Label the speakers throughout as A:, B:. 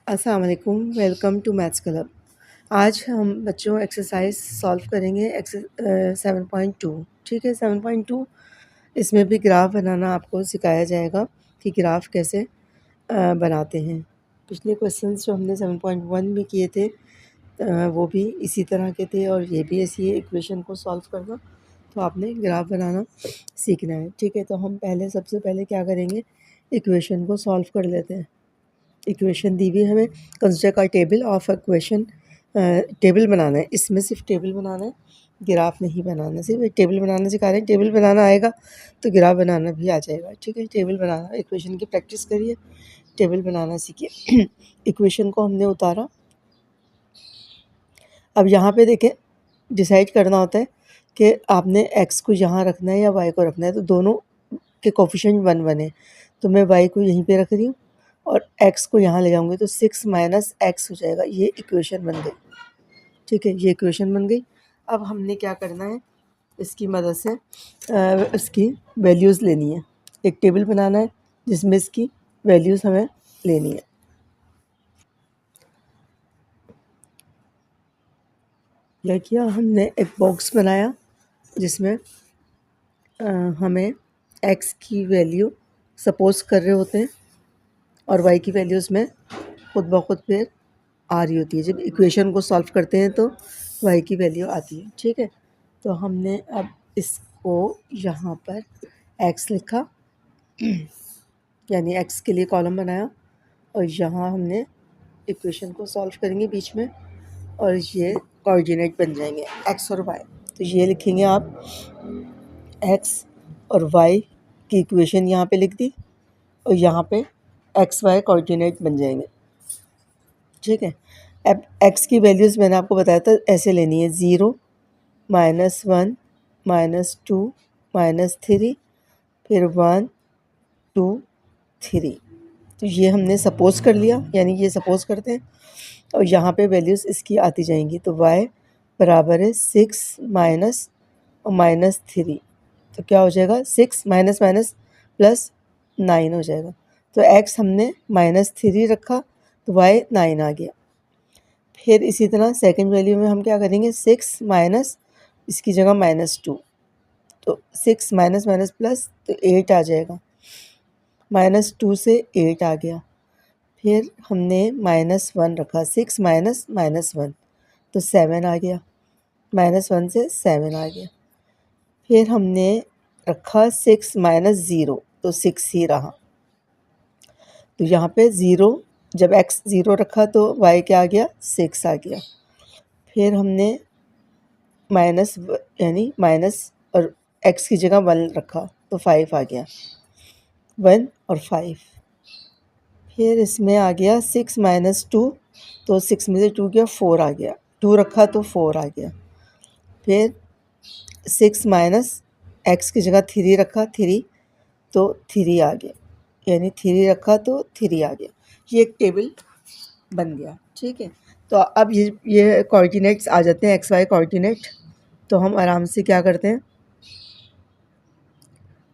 A: अस्सलाम वालेकुम, welcome to maths club. आज हम बच्चों एक्सरसाइज सॉल्व करेंगे 7.2। ठीक है, 7.2 इसमें भी ग्राफ बनाना आपको सिखाया जाएगा कि ग्राफ कैसे बनाते हैं। पिछले क्वेश्चंस जो हमने 7.1 में किए थे वो भी इसी तरह के थे और ये भी ऐसी है, इक्वेशन को सॉल्व करना। तो आपने ग्राफ बनाना सीखना है। ठीक है, तो हम सबसे पहले क्या करेंगे, इक्वेशन को सॉल्व कर लेते हैं। इक्वेशन दी हुई हमें, कंसिडर का टेबल ऑफ इक्वेशन। टेबल बनाना है, इसमें सिर्फ टेबल बनाना है, ग्राफ नहीं बनाना। सिर्फ एक टेबल बनाना सिखा रहे हैं, टेबल बनाना आएगा तो ग्राफ बनाना भी आ जाएगा। ठीक है, टेबल बनाना, इक्वेशन की प्रैक्टिस करिए, टेबल बनाना सीखिए। इक्वेशन को हमने उतारा। अब यहाँ पे देखें, डिसाइड करना होता है कि आपने एक्स को यहाँ रखना है या वाई को रखना है। तो दोनों के कोफिशिएंट 1 1 है, तो मैं वाई को यहीं पे रख रही हूँ और x को यहाँ ले जाऊँगी तो 6 माइनस एक्स हो जाएगा। ये इक्वेशन बन गई। ठीक है, ये इक्वेशन बन गई। अब हमने क्या करना है, इसकी मदद से इसकी वैल्यूज़ लेनी है। एक टेबल बनाना है जिसमें इसकी वैल्यूज़ हमें लेनी है। यह किया हमने, एक बॉक्स बनाया जिसमें हमें x की वैल्यू सपोज कर रहे होते हैं और y की वैल्यूज़ में खुद ब खुद फिर आ रही होती है। जब इक्वेशन को सॉल्व करते हैं तो y की वैल्यू आती है। ठीक है, तो हमने अब इसको यहाँ पर x लिखा, यानी x के लिए कॉलम बनाया और यहाँ हमने इक्वेशन को सॉल्व करेंगे बीच में और ये कोऑर्डिनेट बन जाएंगे x और y। तो ये लिखेंगे आप, x और y की इक्वेशन यहाँ पे लिख दी और यहाँ पे एक्स वाई कोऑर्डिनेट बन जाएंगे। ठीक है, अब x की वैल्यूज़ मैंने आपको बताया था ऐसे लेनी है, 0 -1 -2 -3 फिर 1 2 3। तो ये हमने सपोज कर लिया, यानी ये सपोज करते हैं और यहाँ पे वैल्यूज़ इसकी आती जाएंगी। तो y बराबर है 6 माइनस और -3, तो क्या हो जाएगा, 6 माइनस माइनस प्लस 9 हो जाएगा। तो x हमने -3 रखा तो y 9 आ गया। फिर इसी तरह सेकंड वैल्यू में हम क्या करेंगे, 6 माइनस, इसकी जगह -2, तो 6 माइनस माइनस प्लस तो 8 आ जाएगा। -2 से 8 आ गया। फिर हमने -1 रखा, 6 माइनस -1 तो 7 आ गया। -1 से 7 आ गया। फिर हमने रखा 6 माइनस 0 तो 6 ही रहा। तो यहाँ पे 0, जब x 0 रखा तो y क्या आ गया, 6 आ गया। फिर हमने माइनस, यानी माइनस और x की जगह 1 रखा तो 5 आ गया, 1 और 5। फिर इसमें आ गया 6 माइनस 2, तो 6 में से 2 गया, 4 आ गया। 2 रखा तो 4 आ गया। फिर 6 माइनस x की जगह 3 रखा, 3 तो 3 आ गया, यानी 3 रखा तो 3 आ गया। ये एक टेबल बन गया। ठीक है, तो अब ये कोऑर्डिनेट्स आ जाते हैं, एक्स वाई कोऑर्डिनेट। तो हम आराम से क्या करते हैं,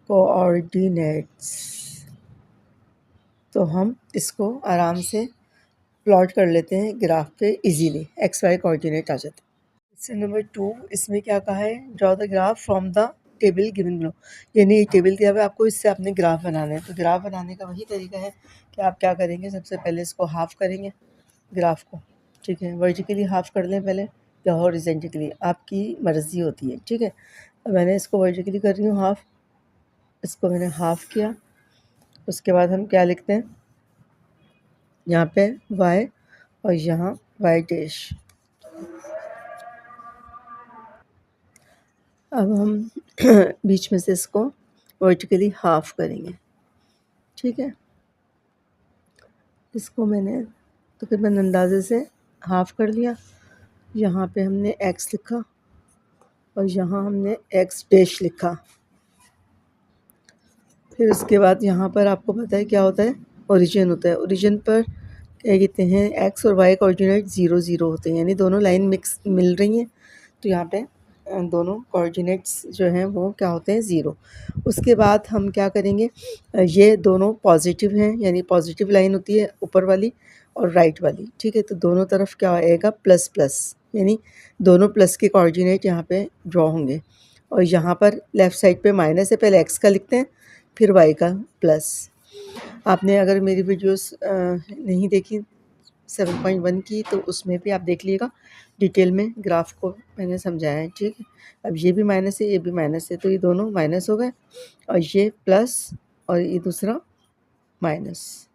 A: कोऑर्डिनेट्स, तो हम इसको आराम से प्लॉट कर लेते हैं ग्राफ पे इजीली, एक्स वाई कोऑर्डिनेट आ जाते हैं। क्वेश्चन नंबर 2, इसमें क्या कहा है, draw the graph from the table given below. यानी टेबल दिया हुआ है आपको, इससे आपने ग्राफ बनाना है। तो ग्राफ बनाने का वही तरीका है कि आप क्या करेंगे, सबसे पहले इसको हाफ करेंगे ग्राफ को। ठीक है, वर्टिकली हाफ कर लें पहले या हॉरिजॉन्टली, आपकी मर्ज़ी होती है। ठीक है, अब मैंने इसको वर्टिकली कर रही हूँ हाफ, इसको मैंने हाफ किया। उसके बाद हम क्या लिखते हैं, यहाँ पे y और यहाँ y डैश। अब हम बीच में से इसको वर्टिकली हाफ करेंगे। ठीक है, इसको मैंने तकरीबन अंदाजे से हाफ कर लिया। यहाँ पे हमने x लिखा और यहाँ हमने x डैश लिखा। फिर उसके बाद यहाँ पर आपको पता है क्या होता है, ओरिजिन होता है। ओरिजिन पर क्या कहते हैं, x और y कोऑर्डिनेट 0 0 होते हैं, यानी दोनों लाइन मिक्स मिल रही हैं। तो यहाँ पे दोनों कोऑर्डिनेट्स जो हैं वो क्या होते हैं, 0। उसके बाद हम क्या करेंगे, ये दोनों पॉजिटिव हैं, यानी पॉजिटिव लाइन होती है ऊपर वाली, और राइट वाली, ठीक है। तो दोनों तरफ क्या आएगा, प्लस प्लस, यानी दोनों प्लस के कोऑर्डिनेट यहाँ पे ड्रॉ होंगे। और यहाँ पर लेफ़्ट साइड पे माइनस है, पहले एक्स का लिखते हैं फिर वाई का प्लस। आपने अगर मेरी वीडियोस नहीं देखी 7.1 की तो उसमें भी आप देख लीजिएगा, डिटेल में ग्राफ को मैंने समझाया है, ठीक है। अब ये भी माइनस है, ये भी माइनस है, तो ये दोनों माइनस हो गए और ये प्लस और ये दूसरा माइनस।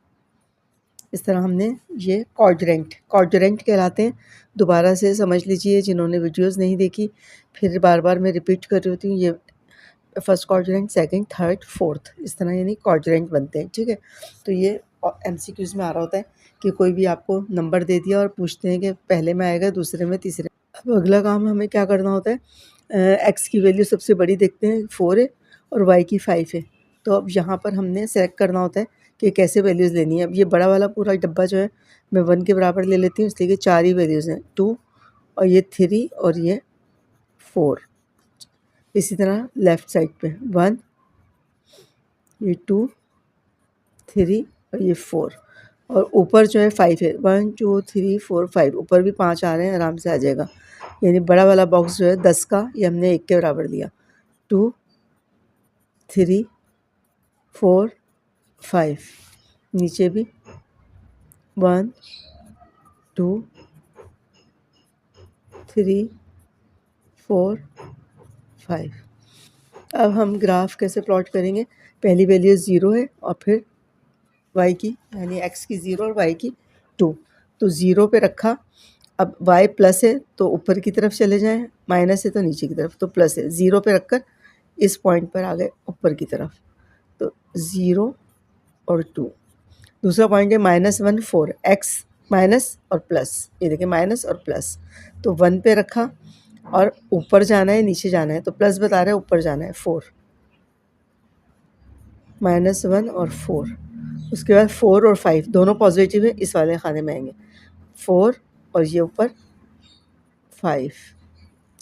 A: इस तरह हमने ये क्वाड्रेंट कहलाते हैं। दोबारा से समझ लीजिए जिन्होंने वीडियोस नहीं देखी, फिर बार बार मैं रिपीट कर रही होती हूँ। ये first quadrant, second, third, fourth, इस तरह यानी क्वाड्रेंट बनते हैं, ठीक है। तो ये MCQs में आ रहा होता है कि कोई भी आपको नंबर दे दिया और पूछते हैं कि पहले में आएगा, दूसरे में, तीसरे। अब अगला काम हमें क्या करना होता है, एक्स की वैल्यू सबसे बड़ी देखते हैं 4 है और वाई की 5 है। तो अब यहाँ पर हमने सेलेक्ट करना होता है कि कैसे वैल्यूज़ लेनी है। अब ये बड़ा वाला पूरा डब्बा जो है मैं 1 के बराबर ले लेती हूँ, इसलिए कि 4 ही वैल्यूज़ हैं, 2 और ये 3 और ये 4। इसी तरह लेफ़्ट साइड पे 1, ये 2, 3 और ये 4 और ऊपर जो है 5 है। 1 2 3 4 5, ऊपर भी 5 आ रहे हैं, आराम से आ जाएगा। यानी बड़ा वाला बॉक्स जो है 10 का, ये हमने 1 के बराबर दिया। 2 3 4 5, नीचे भी 1 2 3 4 5। अब हम ग्राफ कैसे प्लॉट करेंगे, पहली वैल्यू 0 है और फिर y की, यानी x की 0 और y की 2। तो 0 पे रखा, अब y प्लस है तो ऊपर की तरफ चले जाएं, माइनस है तो नीचे की तरफ, तो प्लस है। 0 पे रखकर इस पॉइंट पर आ गए ऊपर की तरफ, तो 0 और 2। दूसरा पॉइंट है -1 4, x माइनस और प्लस, ये देखिए माइनस और प्लस। तो 1 पे रखा और ऊपर जाना है नीचे जाना है, तो प्लस बता रहा है ऊपर जाना है, 4 -1 और 4। उसके बाद 4 और 5 दोनों पॉजिटिव है, इस वाले खाने में आएंगे 4 और ये ऊपर 5,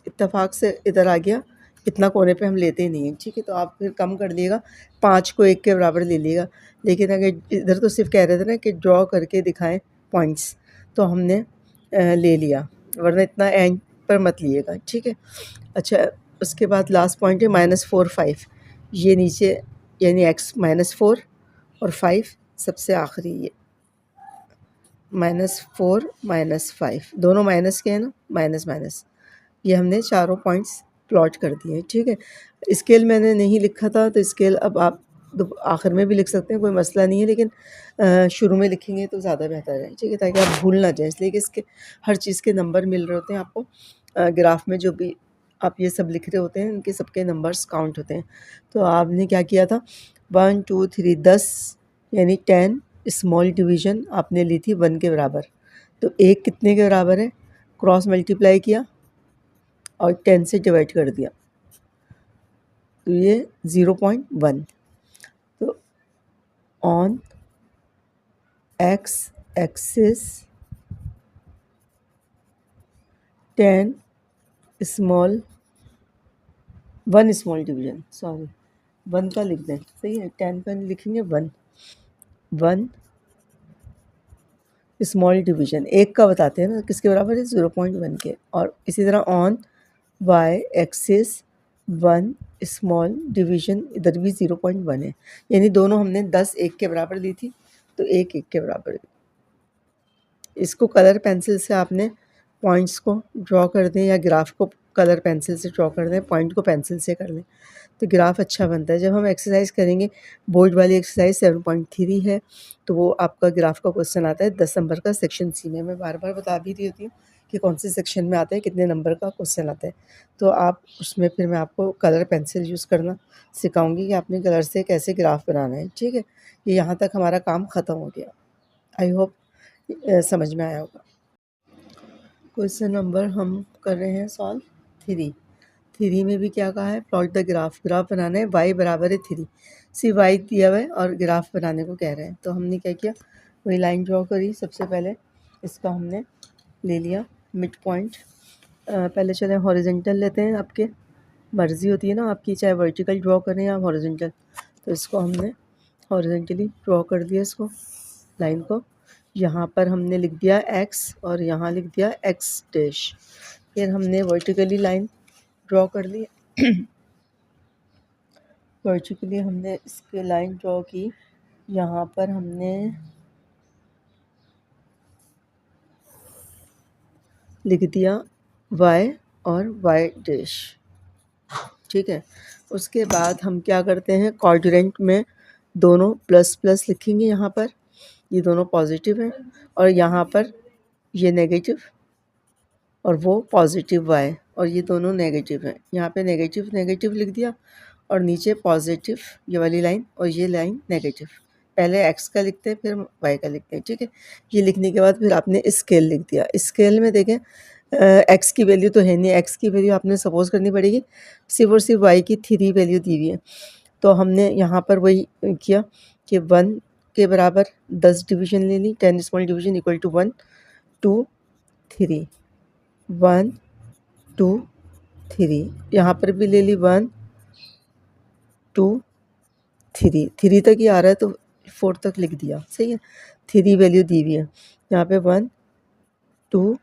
A: इत्तेफाक से इधर आ गया। इतना कोने पे हम लेते ही नहीं हैं, ठीक है। तो आप फिर कम कर दिएगा, 5 को 1 के बराबर ले लिएगा। लेकिन अगर इधर तो सिर्फ कह रहे थे ना कि ड्रॉ करके दिखाएं पॉइंट्स, तो हमने ले लिया, वरना इतना एंड पर मत लिएगा, ठीक है। अच्छा, उसके बाद लास्ट पॉइंट है -4 5, ये नीचे यानी x -4 और 5 सबसे आखिरी, ये -4 -5 दोनों माइनस के हैं ना, माइनस माइनस। ये हमने चारों पॉइंट्स प्लॉट कर दिए, ठीक है। स्केल मैंने नहीं लिखा था, तो स्केल अब आप आखिर में भी लिख सकते हैं, कोई मसला नहीं है, लेकिन शुरू में लिखेंगे तो ज़्यादा बेहतर है, ठीक है, ताकि आप भूल ना जाएं। इसलिए कि इसके हर चीज़ के नंबर मिल रहे होते हैं आपको। ग्राफ में जो भी आप ये सब लिख रहे होते हैं, उनके सबके नंबर्स काउंट होते हैं। तो आपने क्या किया था, 1 2 3 10 यानी 10 स्मॉल डिवीज़न आपने ली थी 1 के बराबर। तो 1 कितने के बराबर है, क्रॉस मल्टीप्लाई किया और 10 से डिवाइड कर दिया, तो ये 0.1। तो on x axis 10 small 1 small division, sorry 1 का लिख दें, सही है, 10 का लिखेंगे 1 स्मॉल डिवीज़न, 1 का बताते हैं ना किसके बराबर है, 0.1 के। और इसी तरह on y axis 1 small division, इधर भी 0.1 है, यानी दोनों हमने 10 1 के बराबर ली थी, तो 1 1 के बराबर है। इसको कलर पेंसिल से आपने पॉइंट्स को ड्रॉ कर दें, या ग्राफ को कलर पेंसिल से ड्रॉ कर दें, पॉइंट को पेंसिल से कर लें, तो ग्राफ अच्छा बनता है। जब हम एक्सरसाइज करेंगे, बोर्ड वाली एक्सरसाइज 7.3 है, तो वो आपका ग्राफ का क्वेश्चन आता है 10 नंबर का, सेक्शन सी में। मैं बार बार बता भी रही होती हूँ कि कौन से सेक्शन में आता है, कितने नंबर का क्वेश्चन आता है। तो आप उसमें फिर मैं आपको कलर पेंसिल यूज़ करना सिखाऊंगी कि आपने कलर से कैसे ग्राफ बनाना है, ठीक है। ये यहाँ तक हमारा काम ख़त्म हो गया। आई होप समझ में आया होगा। क्वेश्चन नंबर हम कर रहे हैं सॉल्व 3 में भी क्या कहा है, प्लॉट द ग्राफ बनाना है, y बराबर है 3। सी y दिया हुआ है और ग्राफ बनाने को कह रहे हैं। तो हमने क्या किया, वही लाइन ड्रॉ करी। सबसे पहले इसका हमने ले लिया मिड पॉइंट। पहले चले हॉरिजेंटल लेते हैं, आपके मर्ज़ी होती है ना आपकी, चाहे वर्टिकल ड्रॉ करें या हॉरिजेंटल। तो इसको हमने हॉरिजेंटली ड्रॉ कर दिया, इसको लाइन को। यहाँ पर हमने लिख दिया x और यहाँ लिख दिया x डैश। फिर हमने वर्टिकली लाइन ड्रॉ कर ली। वर्टिकली हमने इसके लाइन ड्रॉ की। यहाँ पर हमने लिख दिया y और y डैश, ठीक है। उसके बाद हम क्या करते हैं, क्वाड्रेंट में दोनों प्लस प्लस लिखेंगे। यहाँ पर ये दोनों पॉजिटिव हैं और यहाँ पर ये नेगेटिव और वो पॉजिटिव y और ये दोनों नेगेटिव हैं। यहाँ पे नेगेटिव नेगेटिव लिख दिया और नीचे पॉजिटिव ये वाली लाइन और ये लाइन नेगेटिव। पहले x का लिखते हैं फिर y का लिखते हैं, ठीक है। ये लिखने के बाद फिर आपने स्केल लिख दिया। स्केल में देखें x की वैल्यू तो है नहीं, x की वैल्यू आपने सपोज करनी पड़ेगी। सिर्फ और सिर्फ y की 3 वैल्यू दी हुई है, तो हमने यहाँ पर वही किया कि 1 के बराबर 10 डिवीजन ले ली, 10 स्मॉल डिवीजन इक्वल टू 1 2 3, 1 2 3। यहाँ पर भी ले ली 1 2 3, 3 तक ही आ रहा है तो 4 तक लिख दिया, सही है। 3 वैल्यू दी हुई है यहाँ पे 1 2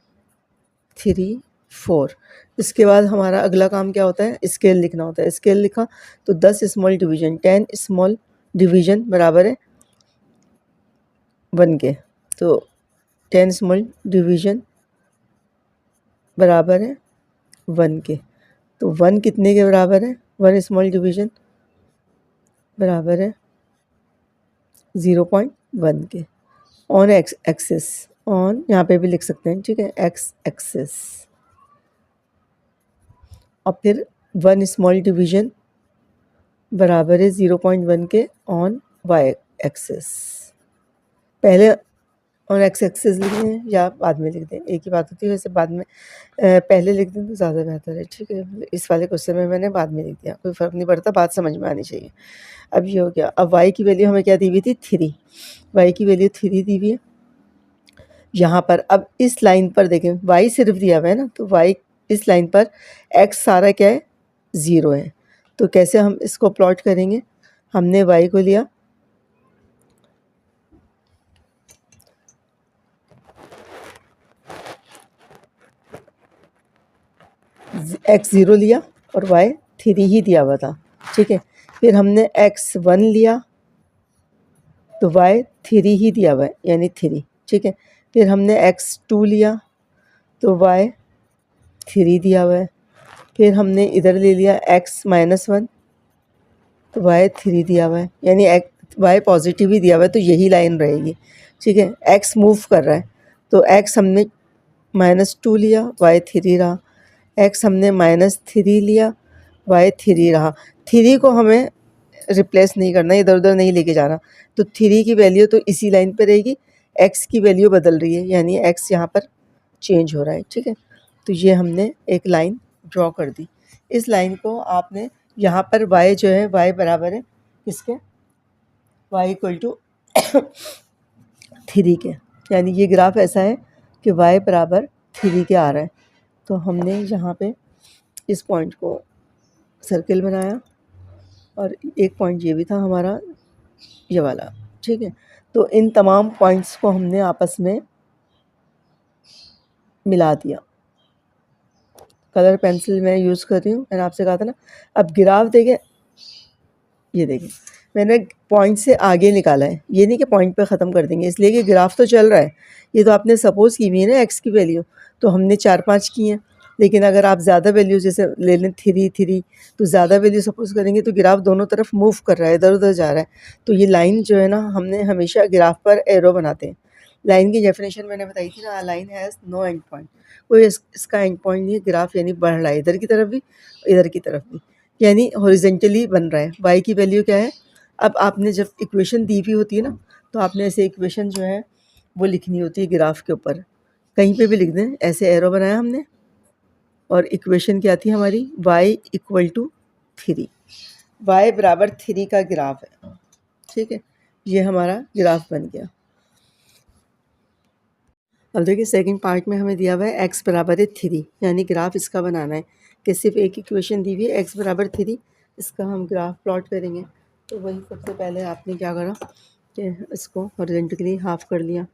A: 3 4। इसके बाद हमारा अगला काम क्या होता है, स्केल लिखना होता है। स्केल लिखा तो 10 स्मॉल डिवीजन 10 स्मॉल डिवीजन बराबर है 1 के, तो 10 स्मॉल डिवीजन बराबर है 1 के। तो 1 कितने के बराबर है, 1 स्मॉल डिवीजन बराबर है 0.1 के। ऑन एक्स एक्सिस, ऑन यहाँ पे भी लिख सकते हैं, ठीक है, एक्स एक्सिस। और फिर 1 स्मॉल डिवीजन बराबर है 0.1 के ऑन वाई एक्सिस। पहले ऑन एक्स एक्सिस लिख दें या बाद में लिख दें, एक ही बात होती है। वैसे बाद में पहले लिख दें तो ज़्यादा बेहतर है, ठीक है। इस वाले क्वेश्चन में मैंने बाद में लिख दिया, कोई फ़र्क नहीं पड़ता, बात समझ में आनी चाहिए। अब ये हो गया। अब y की वैल्यू हमें क्या दी हुई थी, 3। y की वैल्यू 3 दी हुई है यहाँ पर। अब इस लाइन पर देखें y सिर्फ दिया हुआ है ना, तो y इस लाइन पर x सारा क्या है, 0 है। तो कैसे हम इसको प्लॉट करेंगे, हमने y को लिया x 0 लिया और y 3 ही दिया हुआ था, ठीक है। फिर हमने x 1 लिया तो y 3 ही दिया हुआ है यानी 3, ठीक है। फिर हमने x 2 लिया तो y 3 दिया हुआ है। फिर हमने इधर ले लिया x -1 तो y 3 दिया हुआ है यानी y पॉजिटिव ही दिया हुआ है, तो यही लाइन रहेगी, ठीक है। x मूव कर रहा है तो x हमने -2 लिया, y 3 रहा। x हमने -3 लिया, y 3 रहा। 3 को हमें रिप्लेस नहीं करना, इधर उधर नहीं लेके जाना, तो 3 की वैल्यू तो इसी लाइन पे रहेगी। x की वैल्यू बदल रही है यानी x यहाँ पर चेंज हो रहा है, ठीक है। तो ये हमने एक लाइन ड्रॉ कर दी। इस लाइन को आपने यहाँ पर y जो है y बराबर है किसके, y इक्वल टू 3 के, यानी ये ग्राफ ऐसा है कि y बराबर 3 के आ रहा है। तो हमने यहाँ पे इस पॉइंट को सर्किल बनाया और एक पॉइंट ये भी था हमारा ये वाला, ठीक है। तो इन तमाम पॉइंट्स को हमने आपस में मिला दिया। कलर पेंसिल मैं यूज़ कर रही हूँ, मैंने आपसे कहा था ना। अब ग्राफ देखें, ये देखें मैंने पॉइंट से आगे निकाला है, ये नहीं कि पॉइंट पे ख़त्म कर देंगे, इसलिए कि ग्राफ तो चल रहा है। ये तो आपने सपोज़ की हुई है ना एक्स की वैल्यू, तो हमने 4-5 की हैं। लेकिन अगर आप ज़्यादा वैल्यू जैसे ले लें 3 तो ज़्यादा वैल्यू सपोज़ करेंगे तो ग्राफ दोनों तरफ मूव कर रहा है, इधर उधर जा रहा है। तो ये लाइन जो है ना, हमने हमेशा ग्राफ पर एरो बनाते हैं। लाइन की डेफिनेशन मैंने बताई थी ना, line has no end point, कोई इसका एंड पॉइंट नहीं है। ग्राफ यानी बढ़ रहा है इधर की तरफ भी इधर की तरफ भी, यानी हॉरिजेंटली बन रहा है। वाई की वैल्यू क्या है, अब आपने जब इक्वेशन दी हुई होती है ना, तो आपने ऐसे इक्वेशन जो है वो लिखनी होती है ग्राफ के ऊपर, कहीं पे भी लिख दें। ऐसे एरो बनाया हमने और इक्वेशन क्या थी हमारी, y इक्वल टू 3, y बराबर 3 का ग्राफ है, ठीक है। ये हमारा ग्राफ बन गया। अब देखिए सेकंड पार्ट में हमें दिया हुआ है x बराबर है 3, यानी ग्राफ इसका बनाना है कि सिर्फ एक इक्वेशन दी हुई है x बराबर 3, इसका हम ग्राफ प्लॉट करेंगे। तो वही सबसे पहले आपने क्या करा कि इसको हॉरिजॉन्टली हाफ कर लिया,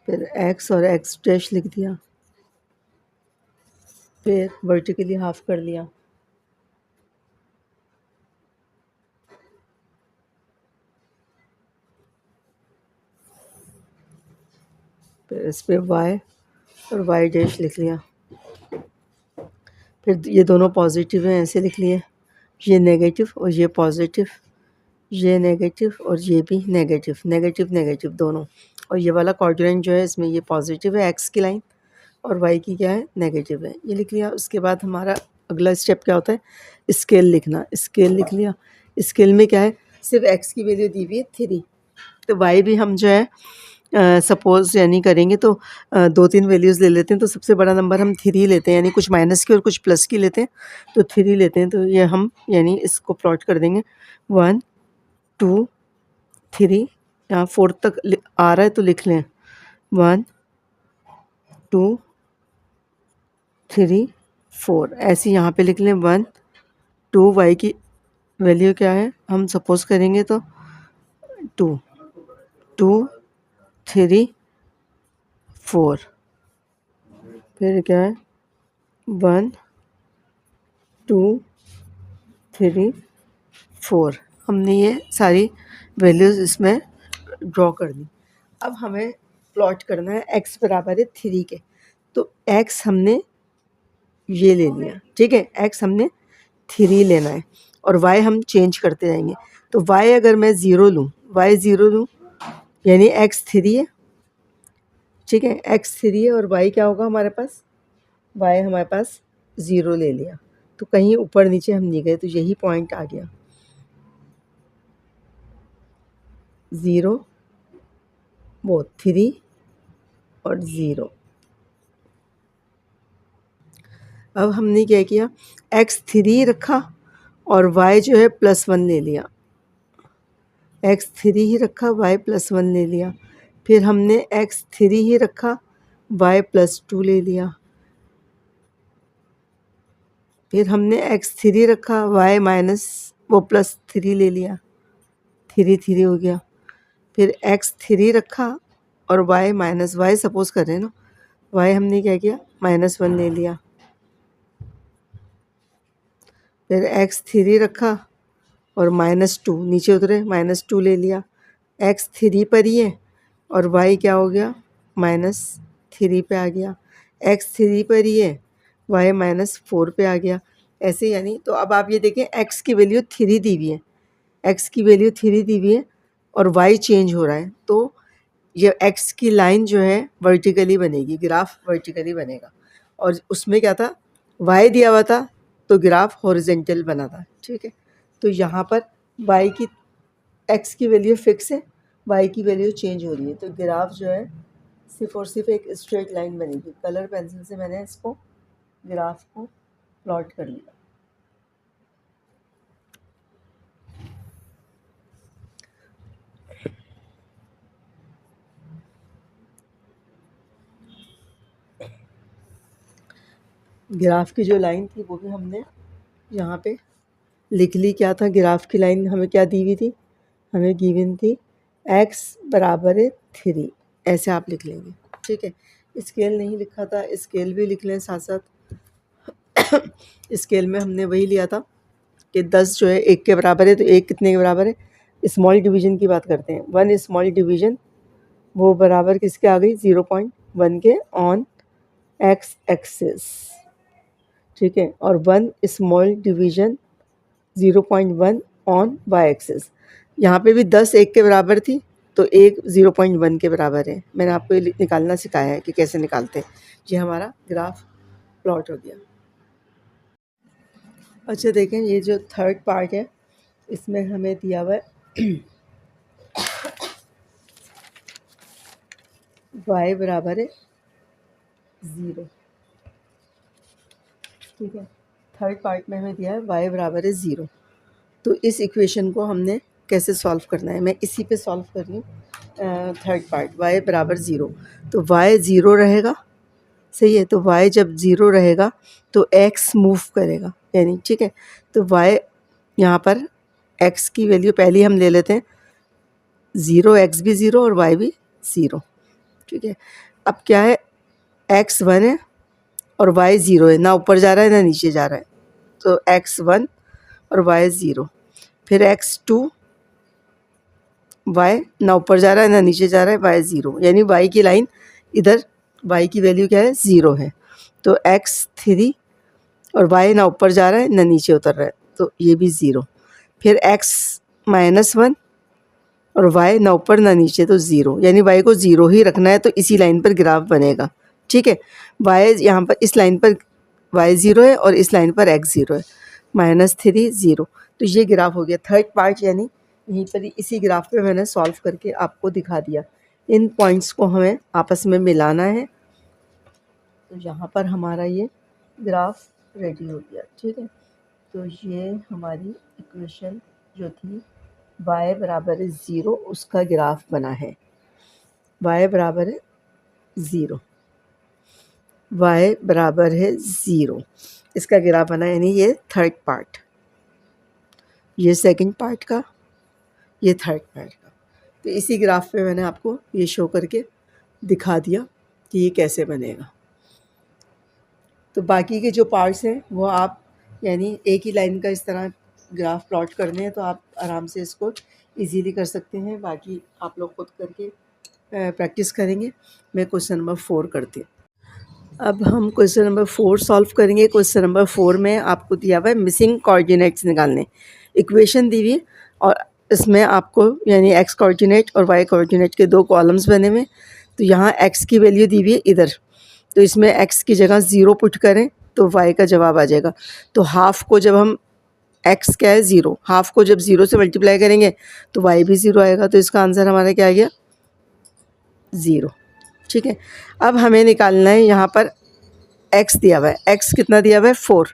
A: फिर x और x डैश लिख दिया, फिर वर्टिकली हाफ कर लिया, फिर इस पर y और y डैश लिख लिया, फिर ये दोनों पॉजिटिव हैं ऐसे लिख लिए, ये नेगेटिव और ये पॉजिटिव, ये नेगेटिव और ये भी नेगेटिव, नेगेटिव नेगेटिव दोनों, और ये वाला क्वाड्रेंट जो है इसमें ये पॉजिटिव है x की लाइन और y की क्या है, नेगेटिव है, ये लिख लिया। उसके बाद हमारा अगला स्टेप क्या होता है, स्केल लिखना। स्केल लिख लिया, स्केल में क्या है, सिर्फ x की वैल्यू दी हुई है 3, तो y भी हम जो है सपोज यानी करेंगे तो 2-3 वैल्यूज़ ले लेते हैं, तो सबसे बड़ा नंबर हम 3 लेते हैं, यानी कुछ माइनस की और कुछ प्लस की लेते हैं, तो 3 लेते हैं। तो ये हम यानी इसको प्लॉट कर देंगे 1 2 3, यहाँ 4 तक आ रहा है तो लिख लें 1 2 3 4, ऐसे यहाँ पे लिख लें 1 2, y की वैल्यू क्या है हम सपोज करेंगे तो 2 2 3 4, फिर क्या है 1 2 3 4, हमने ये सारी वैल्यूज़ इसमें ड्रॉ कर दी। अब हमें प्लॉट करना है x बराबर है 3 के, तो x हमने ये ले लिया, ठीक है, x हमने 3 लेना है और y हम चेंज करते जाएंगे। तो y अगर मैं 0 लूँ, y 0 लूँ यानी x 3 है, ठीक है, x 3 है और y क्या होगा हमारे पास, y हमारे पास 0 ले लिया, तो कहीं ऊपर नीचे हम नहीं गए, तो यही पॉइंट आ गया 0 वो 3 और 0। अब हमने क्या किया, x 3 रखा और y जो है +1 ले लिया, x 3 ही रखा, y +1 ले लिया, फिर हमने x 3 ही रखा, y +2 ले लिया, फिर हमने x 3 रखा, y माइनस वो +3 ले लिया, 3 3 हो गया, फिर x 3 रखा और y माइनस, y सपोज कर रहे हैं ना, y हमने क्या किया -1 ले लिया, फिर x 3 रखा और -2 नीचे उतरे, -2 ले लिया, x 3 पर ही है और y क्या हो गया -3 पे आ गया, x 3 पर ही है, y -4 पे आ गया, ऐसे यानी। तो अब आप ये देखें x की वैल्यू 3 दी हुई है, x की वैल्यू 3 दी हुई है और y चेंज हो रहा है, तो ये x की लाइन जो है वर्टिकली बनेगी, ग्राफ वर्टिकली बनेगा, और उसमें क्या था y दिया हुआ था तो ग्राफ हॉरिजेंटल बना था, ठीक है। तो यहाँ पर y की x की वैल्यू फिक्स है, y की वैल्यू चेंज हो रही है, तो ग्राफ जो है सिर्फ और सिर्फ एक स्ट्रेट लाइन बनेगी। कलर पेंसिल से मैंने इसको ग्राफ को प्लॉट कर लिया। ग्राफ की जो लाइन थी वो भी हमने यहाँ पे लिख ली। क्या था ग्राफ की लाइन, हमें क्या दी हुई थी, हमें गिवन थी x बराबर है 3, ऐसे आप लिख लेंगे, ठीक है। स्केल नहीं लिखा था, स्केल भी लिख लें साथ साथ। स्केल में हमने वही लिया था कि 10 जो है 1 के बराबर है, तो 1 कितने के बराबर है, स्मॉल डिवीज़न की बात करते हैं, 1 स्मॉल डिवीज़न वो बराबर किसके आ गई 0.1 के ऑन x एक्सिस, ठीक है, और 1 small division 0.1 on y axis. यहाँ पे भी 10 1 के बराबर थी, तो 1 0.1 के बराबर है। मैंने आपको ये निकालना सिखाया है कि कैसे निकालते हैं। ये हमारा ग्राफ प्लॉट हो गया। अच्छा देखें, ये जो थर्ड पार्ट है इसमें हमें दिया हुआ है y बराबर है 0, ठीक है। थर्ड पार्ट में हमें दिया है y बराबर है 0। तो इस इक्वेशन को हमने कैसे सॉल्व करना है, मैं इसी पे सॉल्व कर रही हूँ। थर्ड पार्ट y बराबर 0, तो y 0 रहेगा, सही है। तो y जब 0 रहेगा तो x मूव करेगा, यानी ठीक है। तो y यहाँ पर x की वैल्यू पहले हम ले लेते हैं 0, x भी 0 और y भी 0, ठीक है। अब क्या है, x 1 है और y 0 है, ना ऊपर जा रहा है ना नीचे जा रहा है, तो x 1 और y 0। फिर x 2, y ना ऊपर जा रहा है ना नीचे जा रहा है, y 0, यानी y की लाइन इधर, y की वैल्यू क्या है, 0 है। तो x 3 और y ना ऊपर जा रहा है ना नीचे उतर रहा है, तो ये भी 0। फिर x -1 और y ना ऊपर ना नीचे, तो 0, यानी y को 0 ही रखना है, तो इसी लाइन पर ग्राफ बनेगा। ठीक है, y यहाँ पर इस लाइन पर y 0 है और इस लाइन पर x 0 है, -3 0। तो ये ग्राफ हो गया थर्ड पार्ट, यानी यहीं पर इसी ग्राफ पे मैंने सॉल्व करके आपको दिखा दिया। इन पॉइंट्स को हमें आपस में मिलाना है, तो यहाँ पर हमारा ये ग्राफ रेडी हो गया। ठीक है, तो ये हमारी इक्वेशन जो थी y बराबर है 0, उसका ग्राफ बना है। y बराबर है 0, y बराबर है 0, इसका ग्राफ बना, यानी ये थर्ड पार्ट, ये सेकंड पार्ट का, ये थर्ड पार्ट का। तो इसी ग्राफ पे मैंने आपको ये शो करके दिखा दिया कि ये कैसे बनेगा। तो बाकी के जो पार्ट्स हैं वो आप, यानी एक ही लाइन का इस तरह ग्राफ प्लॉट करने हैं तो आप आराम से इसको इजीली कर सकते हैं। बाकी आप लोग खुद करके प्रैक्टिस करेंगे। मैं क्वेश्चन नंबर 4 करती हूँ। अब हम क्वेश्चन नंबर 4 सॉल्व करेंगे। क्वेश्चन नंबर 4 में आपको दिया हुआ है मिसिंग कोऑर्डिनेट्स निकालने। इक्वेशन दी हुई है और इसमें आपको यानी एक्स कोऑर्डिनेट और वाई कोऑर्डिनेट के 2 कॉलम्स बने हुए। तो यहाँ एक्स की वैल्यू दी हुई है इधर, तो इसमें एक्स की जगह 0 पुट करें तो वाई का जवाब आ जाएगा। तो हाफ को जब हम, एक्स क्या है 0, हाफ को जब 0 से मल्टीप्लाई करेंगे तो वाई भी 0 आएगा। तो इसका आंसर हमारा क्या आ गया, 0। ठीक है, अब हमें निकालना है, यहाँ पर x दिया हुआ है, x कितना दिया हुआ है 4,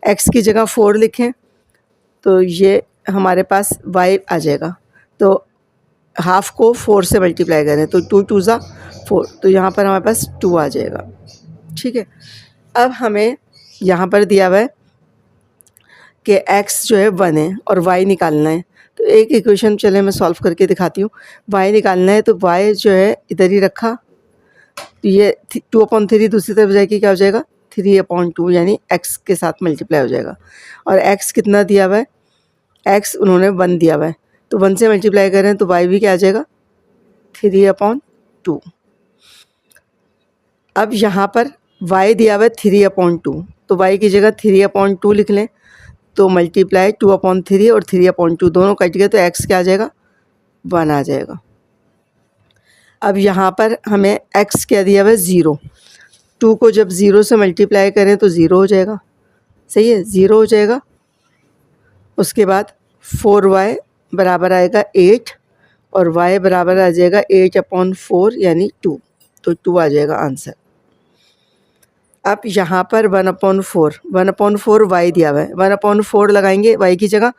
A: x की जगह 4 लिखें तो ये हमारे पास y आ जाएगा। तो हाफ को 4 से मल्टीप्लाई करें तो 2 2 ज़ा 4, तो यहाँ पर हमारे पास 2 आ जाएगा। ठीक है, अब हमें यहाँ पर दिया हुआ है कि x जो है 1 है और y निकालना है। तो एक इक्वेशन चले मैं सॉल्व करके दिखाती हूँ। y निकालना है तो y जो है इधर ही रखा, तो ये 2/3 दूसरी तरफ जाएगी, क्या हो जाएगा 3/2, यानी x के साथ मल्टीप्लाई हो जाएगा। और x कितना दिया हुआ है, x उन्होंने 1 दिया हुआ है, तो 1 से मल्टीप्लाई करें तो y भी क्या आ जाएगा 3/2। अब यहाँ पर y दिया हुआ है 3/2, तो y की जगह 3/2 लिख लें, तो मल्टीप्लाई 2/3 और 3/2 दोनों कट गए, तो x क्या आ जाएगा 1 आ जाएगा। अब यहाँ पर हमें x क्या दिया हुआ है 0, 2 को जब 0 से मल्टीप्लाई करें तो 0 हो जाएगा, सही है 0 हो जाएगा। उसके बाद 4y बराबर आएगा 8 और y बराबर आ जाएगा 8/4 यानी 2, तो 2 आ जाएगा आंसर। अब यहाँ पर 1/4 y दिया हुआ है, 1/4 लगाएंगे y की जगह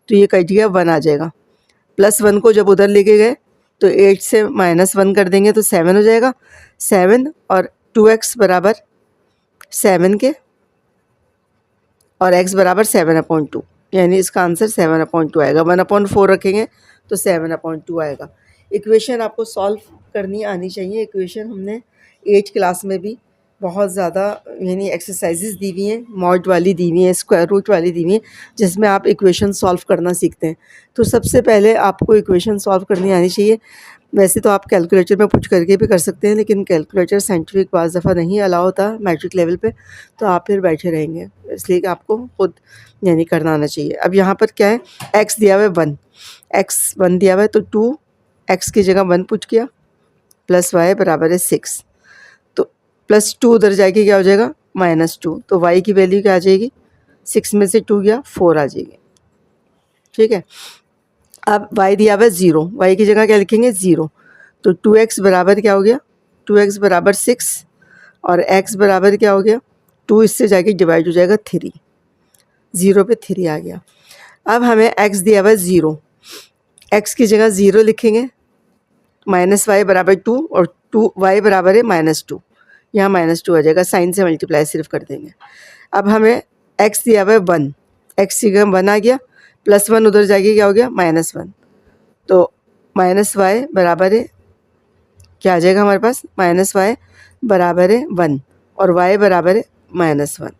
A: तो ये कट गया 1 आ जाएगा। +1 को जब उधर लेके गए तो 8 से -1 कर देंगे तो 7 हो जाएगा, 7 और 2x बराबर 7 के और x बराबर 7/2, यानी इसका आंसर 7/2 आएगा। 1/4 रखेंगे तो 7/2 आएगा। इक्वेशन आपको सॉल्व करनी आनी चाहिए। इक्वेशन हमने 8th क्लास में भी बहुत ज़्यादा यानी एक्सरसाइजेज दी हुई हैं, मॉड वाली दी हुई हैं, स्क्वायर रूट वाली दी हुई हैं, जिसमें आप इक्वेशन सॉल्व करना सीखते हैं। तो सबसे पहले आपको इक्वेशन सॉल्व करनी आनी चाहिए। वैसे तो आप कैलकुलेटर में पुट करके भी कर सकते हैं, लेकिन कैलकुलेटर साइंटिफिक बाज़ दफ़ा नहीं अलाउ होता मैट्रिक लेवल पे, तो आप फिर बैठे रहेंगे, इसलिए कि आपको खुद यानी करना आना चाहिए। अब यहाँ पर क्या है, x दिया हुआ है 1, x 1 दिया हुआ है, तो 2x की जगह 1 पुट किया प्लस y बराबर है 6, तो +2 उधर जाएगी, क्या हो जाएगा -2, तो y की वैल्यू क्या आ जाएगी, 6 में से 2 गया 4 आ जाएगी। ठीक है, अब y दिया हुआ है 0, y की जगह क्या लिखेंगे 0, तो 2x बराबर क्या हो गया, 2x बराबर 6 और x बराबर क्या हो गया 2, इससे जाके डिवाइड हो जाएगा 3, 0 पे 3 आ गया। अब हमें x दिया हुआ है 0, x की जगह 0 लिखेंगे, -y बराबर 2 और 2y बराबर है -2, यहाँ -2 आ जाएगा, साइन से मल्टीप्लाई सिर्फ कर देंगे। अब हमें x दिया हुआ है 1, x की जगह 1 आ गया, +1 उधर जाएगी, क्या हो गया -1, तो -y बराबर है क्या आ जाएगा हमारे पास, माइनस वाई बराबर है 1 और y बराबर है -1।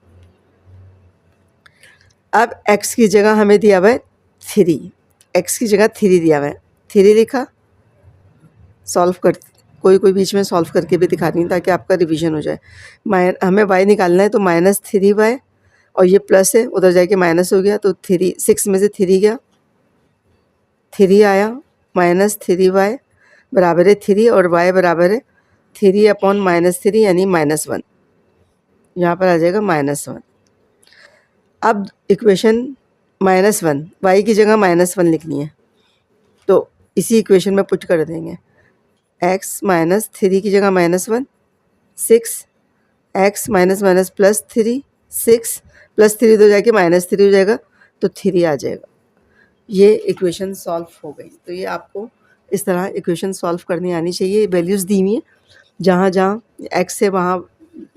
A: अब x की जगह हमें दिया हुआ है 3, x की जगह 3 दिया हुआ है, 3 लिखा। सॉल्व कर, कोई बीच में सॉल्व करके भी दिखा रही हूँ ताकि आपका रिवीजन हो जाए। हमें y निकालना है तो -3y और ये प्लस है, उधर जाके माइनस हो गया तो 3, 6 में से 3 गया, 3 आया, -3y बराबर है 3 और y बराबर है 3/-3 यानी -1। यहाँ पर आ जाएगा -1। अब इक्वेशन -1, y की जगह -1 लिखनी है तो इसी इक्वेशन में पुट कर देंगे। x -3 की जगह -1, 6, x +3, 6 +3 तो जाके -3 हो जाएगा तो 3 आ जाएगा। ये इक्वेशन सॉल्व हो गई। तो ये आपको इस तरह इक्वेशन सॉल्व करनी आनी चाहिए। वैल्यूज़ दी हुई हैं, जहाँ जहाँ x है वहाँ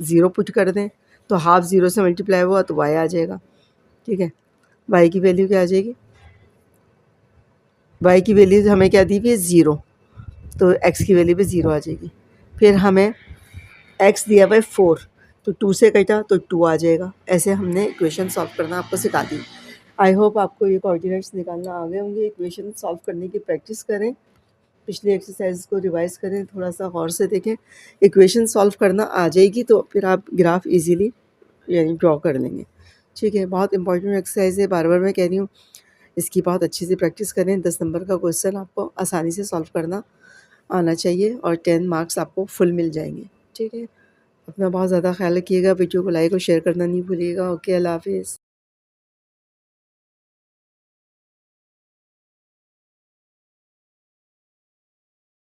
A: 0 पुट कर दें तो हाफ 0 से मल्टीप्लाई हुआ तो y आ जाएगा। ठीक है, y की वैल्यू क्या आ जाएगी, y की वैल्यू हमें क्या दी हुई है 0, तो x की वैल्यू भी 0 आ जाएगी। फिर हमें x दिया हुआ है 4, तो 2 से कटा तो 2 आ जाएगा। ऐसे हमने इक्वेशन सॉल्व करना आपको सिखा दी। आई होप आपको ये कोऑर्डिनेट्स निकालना आ गए होंगे। इक्वेशन सॉल्व करने की प्रैक्टिस करें, पिछली एक्सरसाइज को रिवाइज करें, थोड़ा सा गौर से देखें। इक्वेशन सॉल्व करना आ जाएगी तो फिर आप ग्राफ इजीली यानी ड्रॉ कर लेंगे। ठीक है, बहुत इंपॉर्टेंट एक्सरसाइज है, बार बार मैं कह रही हूँ, इसकी बहुत अच्छे से प्रैक्टिस करें। 10 नंबर का क्वेश्चन आपको आसानी से सॉल्व करना आना चाहिए और 10 मार्क्स आपको फुल मिल जाएंगे। ठीक है, अपना बहुत ज़्यादा ख्याल रखिएगा, वीडियो को लाइक और शेयर करना नहीं भूलिएगा। ओके, अल्लाह हाफिज़।